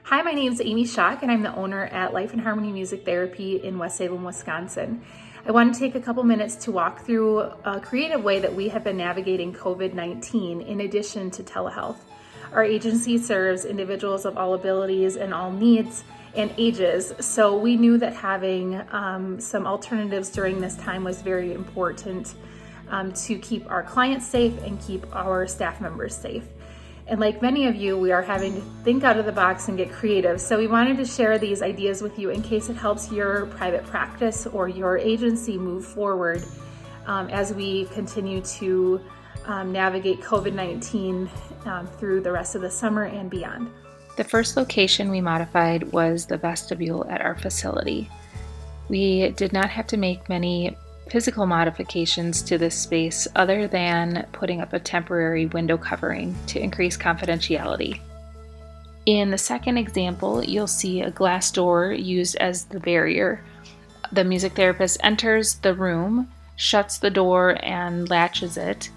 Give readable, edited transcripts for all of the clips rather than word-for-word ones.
Hi, my name is Amy Schock, and I'm the owner at Life and Harmony Music Therapy in West Salem, Wisconsin. I want to take a couple minutes to walk through a creative way that we have been navigating COVID-19 in addition to telehealth. Our agency serves individuals of all abilities and all needs and ages, so we knew that having some alternatives during this time was very important to keep our clients safe and keep our staff members safe. And like many of you, we are having to think out of the box and get creative. So we wanted to share these ideas with you in case it helps your private practice or your agency move forward as we continue to navigate COVID-19 through the rest of the summer and beyond. The first location we modified was the vestibule at our facility. We did not have to make many physical modifications to this space other than putting up a temporary window covering to increase confidentiality. In the second example, you'll see a glass door used as the barrier. The music therapist enters the room, shuts the door and latches it,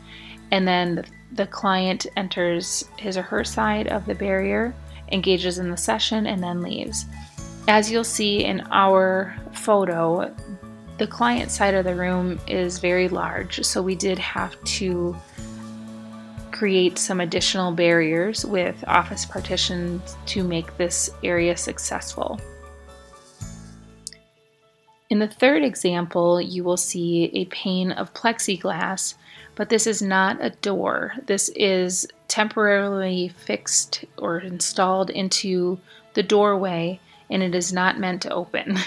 and then the client enters his or her side of the barrier, engages in the session, and then leaves. As you'll see in our photo, the client side of the room is very large, so we did have to create some additional barriers with office partitions to make this area successful. In the third example, you will see a pane of plexiglass, but this is not a door. This is temporarily fixed or installed into the doorway, and it is not meant to open.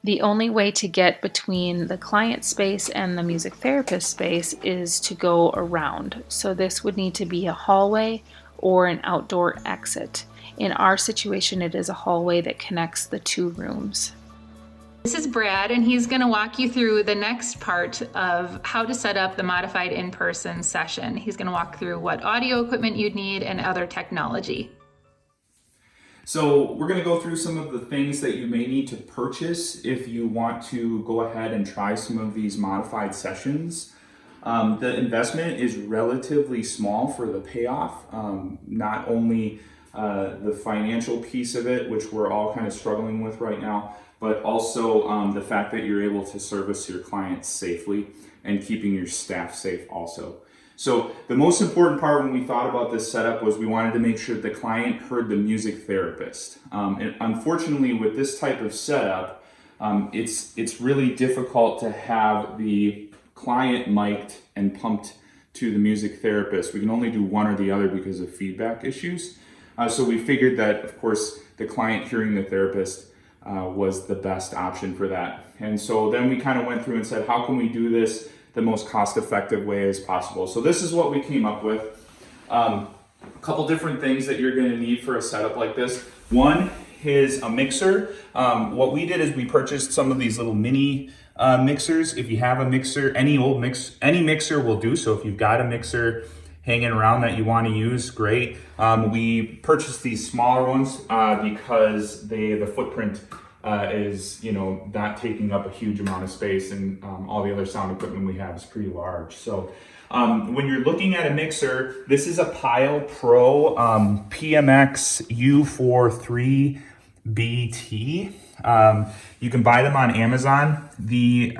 The only way to get between the client space and the music therapist space is to go around. So this would need to be a hallway or an outdoor exit. In our situation, it is a hallway that connects the two rooms. This is Brad, and he's going to walk you through the next part of how to set up the modified in-person session. He's going to walk through what audio equipment you'd need and other technology. So we're going to go through some of the things that you may need to purchase if you want to go ahead and try some of these modified sessions. The investment is relatively small for the payoff. Not only the financial piece of it, which we're all kind of struggling with right now, but also the fact that you're able to service your clients safely and keeping your staff safe also. So the most important part when we thought about this setup was we wanted to make sure the client heard the music therapist. And unfortunately, with this type of setup, it's really difficult to have the client mic'd and pumped to the music therapist. We can only do one or the other because of feedback issues. So we figured that, of course, the client hearing the therapist was the best option for that. And so then we kind of went through and said, how can we do this the most cost-effective way as possible? So this is what we came up with. A couple different things that you're going to need for a setup like this. One is a mixer. What we did is we purchased some of these little mini mixers. If you have a mixer, any mixer will do. So if you've got a mixer hanging around that you want to use, great. We purchased these smaller ones because the footprint is not taking up a huge amount of space, and all the other sound equipment we have is pretty large. So when you're looking at a mixer, this is a Pyle Pro PMX U43BT. You can buy them on Amazon. The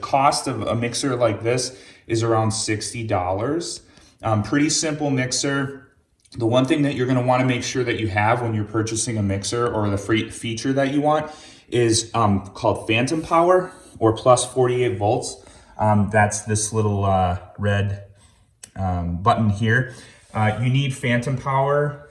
cost of a mixer like this is around $60. Pretty simple mixer. The one thing that you're going to want to make sure that you have when you're purchasing a mixer, or the free feature that you want, is called Phantom Power or plus 48 volts. That's this little red button here. You need Phantom Power.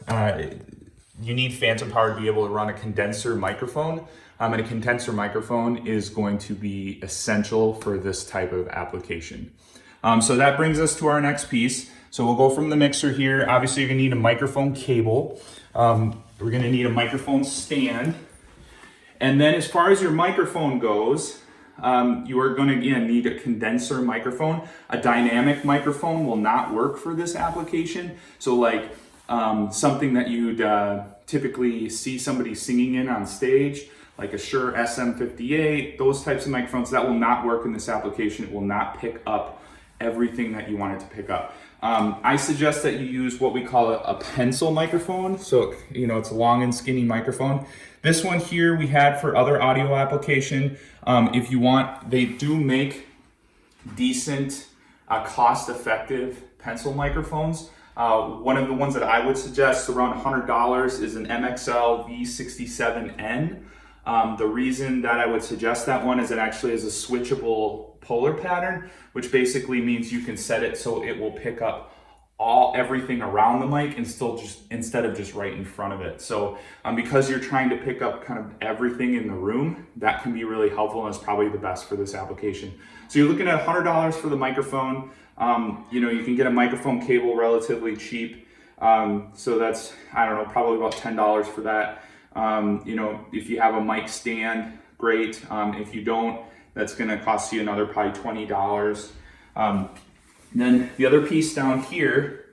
You need Phantom Power to be able to run a condenser microphone. And a condenser microphone is going to be essential for this type of application. So that brings us to our next piece. So we'll go from the mixer here. Obviously, you're gonna need a microphone cable. We're gonna need a microphone stand. And then as far as your microphone goes, you are gonna, again, need a condenser microphone. A dynamic microphone will not work for this application. So like something that you'd typically see somebody singing in on stage, like a Shure SM58, those types of microphones, that will not work in this application. It will not pick up everything that you want it to pick up. I suggest that you use what we call a pencil microphone. So, it's a long and skinny microphone. This one here we had for other audio application. If you want, they do make decent, cost-effective pencil microphones. One of the ones that I would suggest, around $100, is an MXL V67N. The reason that I would suggest that one is it actually has a switchable polar pattern, which basically means you can set it so it will pick up everything around the mic and instead of just right in front of it. So because you're trying to pick up kind of everything in the room, that can be really helpful and is probably the best for this application. So you're looking at $100 for the microphone. You can get a microphone cable relatively cheap. So that's, I don't know, probably about $10 for that. If you have a mic stand, great. If you don't, that's going to cost you another probably $20. Then the other piece down here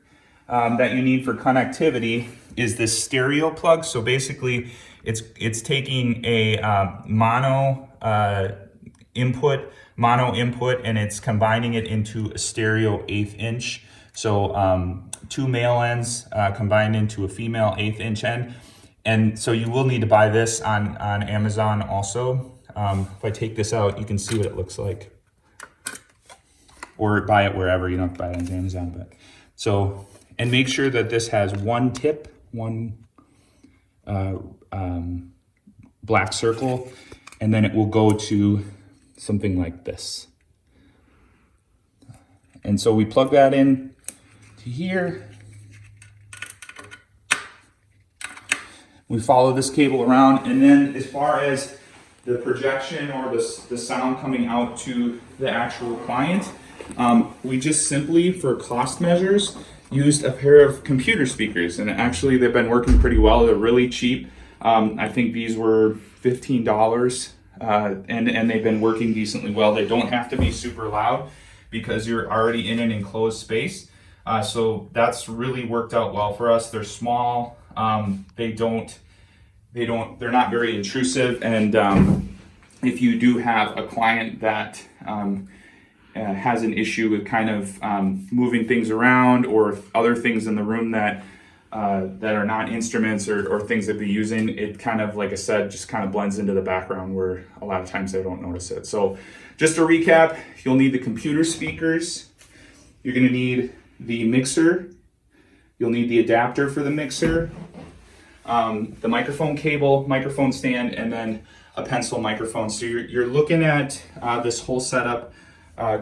that you need for connectivity is this stereo plug. So basically, it's taking a mono input, and it's combining it into a stereo 1/8 inch. So 2 male ends combined into a female 1/8 inch end. And so you will need to buy this on Amazon also. If I take this out, you can see what it looks like. Or buy it wherever, you don't have to buy it on Amazon. And make sure that this has one tip, one black circle, and then it will go to something like this. And so we plug that in to here. We follow this cable around, and then as far as the projection or the sound coming out to the actual client, we just simply, for cost measures, used a pair of computer speakers, and actually they've been working pretty well. They're really cheap. I think these were $15, and they've been working decently well. They don't have to be super loud because you're already in an enclosed space. So that's really worked out well for us. They're small. They're not very intrusive. And if you do have a client that has an issue with kind of moving things around or other things in the room that are not instruments or things that they're using, it kind of, like I said, just kind of blends into the background where a lot of times they don't notice it. So just to recap, you'll need the computer speakers. You're going to need the mixer. You'll need the adapter for the mixer, the microphone cable, microphone stand, and then a pencil microphone. So you're looking at this whole setup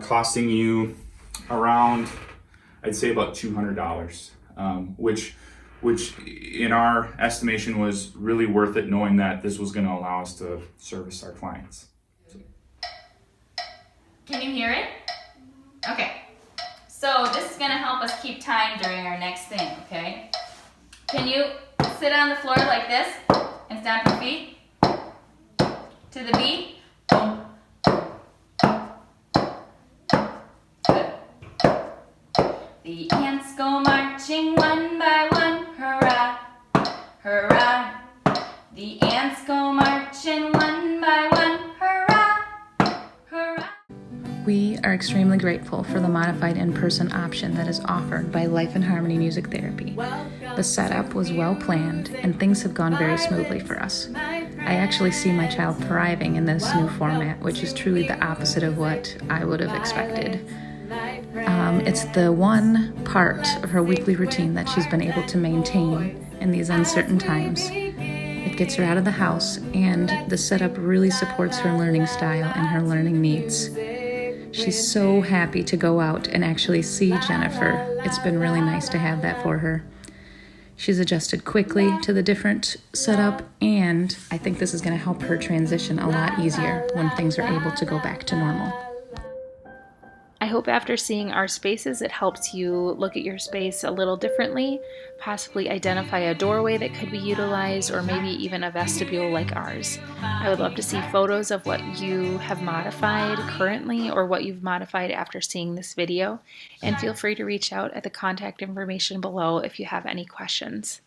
costing you around, I'd say about $200, which in our estimation was really worth it, knowing that this was going to allow us to service our clients. Can you hear it? Okay. So this is going to help us keep time during our next thing, okay? Can you sit on the floor like this and stamp your feet to the beat? Good. The ants go marching one by one, hurrah, hurrah. The ants go marching one by one, hurrah, hurrah. We are extremely grateful for the modified in-person option that is offered by Life in Harmony Music Therapy. The setup was well planned and things have gone very smoothly for us. I actually see my child thriving in this new format, which is truly the opposite of what I would have expected. It's the one part of her weekly routine that she's been able to maintain in these uncertain times. It gets her out of the house, and the setup really supports her learning style and her learning needs. She's so happy to go out and actually see Jennifer. It's been really nice to have that for her. She's adjusted quickly to the different setup, and I think this is going to help her transition a lot easier when things are able to go back to normal. I hope after seeing our spaces, it helps you look at your space a little differently, possibly identify a doorway that could be utilized, or maybe even a vestibule like ours. I would love to see photos of what you have modified currently or what you've modified after seeing this video, and feel free to reach out at the contact information below if you have any questions.